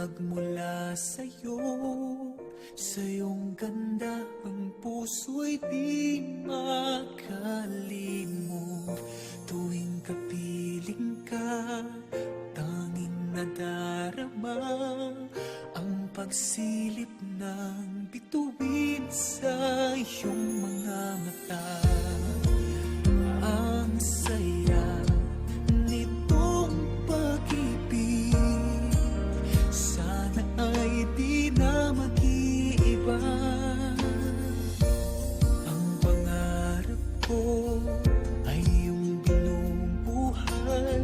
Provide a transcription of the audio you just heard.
nagmula sa'yo. Sa iyong ganda ang puso'y di makalimot. Tuwing kapiling ka, tanging nadarama ang pagsilip ng bituin sa iyong mga mata. Ang saya nitong pag-ibig, sana ay di na mag-iiba. Ang pangarap ko ay iyong binubuhay